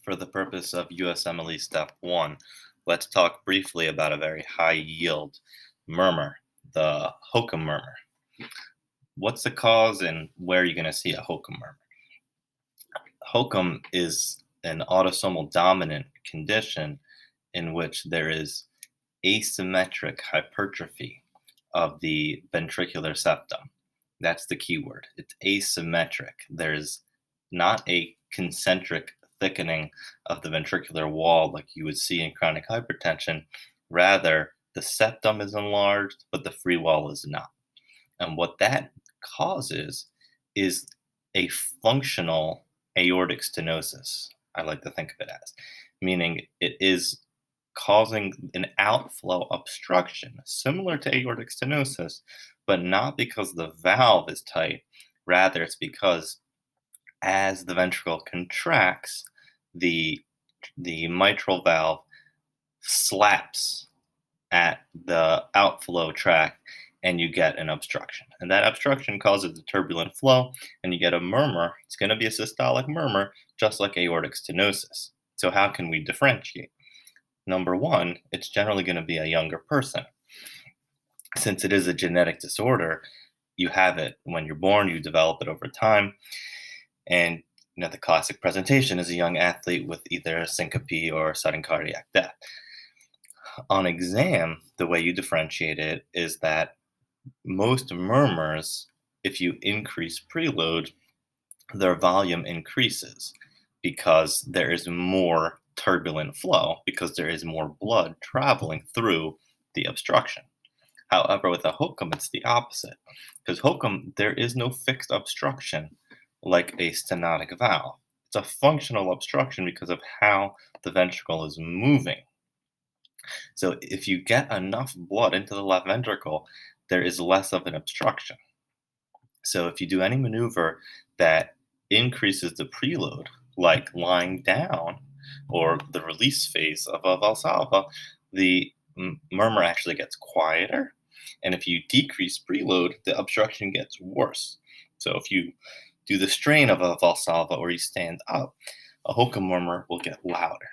For the purpose of USMLE Step 1, let's talk briefly about a very high yield murmur, the HOCM murmur. What's the cause and where are you going to see a HOCM murmur? HOCM is an autosomal dominant condition in which there is asymmetric hypertrophy of the ventricular septum. That's the key word. It's asymmetric. There's not a concentric thickening of the ventricular wall like you would see in chronic hypertension. Rather, the septum is enlarged, but the free wall is not. And what that causes is a functional aortic stenosis, I like to think of it as, meaning it is causing an outflow obstruction similar to aortic stenosis, but not because the valve is tight. Rather, it's because as the ventricle contracts, the mitral valve slaps at the outflow tract and you get an obstruction. And that obstruction causes a turbulent flow and you get a murmur. It's going to be a systolic murmur, just like aortic stenosis. So how can we differentiate? Number one, it's generally going to be a younger person. Since it is a genetic disorder, you have it when you're born, you develop it over time. And the classic presentation is a young athlete with either syncope or sudden cardiac death. On exam, the way you differentiate it is that most murmurs, if you increase preload, their volume increases because there is more turbulent flow, because there is more blood traveling through the obstruction. However, with a HOCM, it's the opposite. Because HOCM, there is no fixed obstruction like a stenotic valve. It's a functional obstruction because of how the ventricle is moving. So if you get enough blood into the left ventricle, there is less of an obstruction. So if you do any maneuver that increases the preload, like lying down or the release phase of a Valsalva, the murmur actually gets quieter. And if you decrease preload, the obstruction gets worse. So if you do the strain of a Valsalva or you stand up, a HOCM murmur will get louder.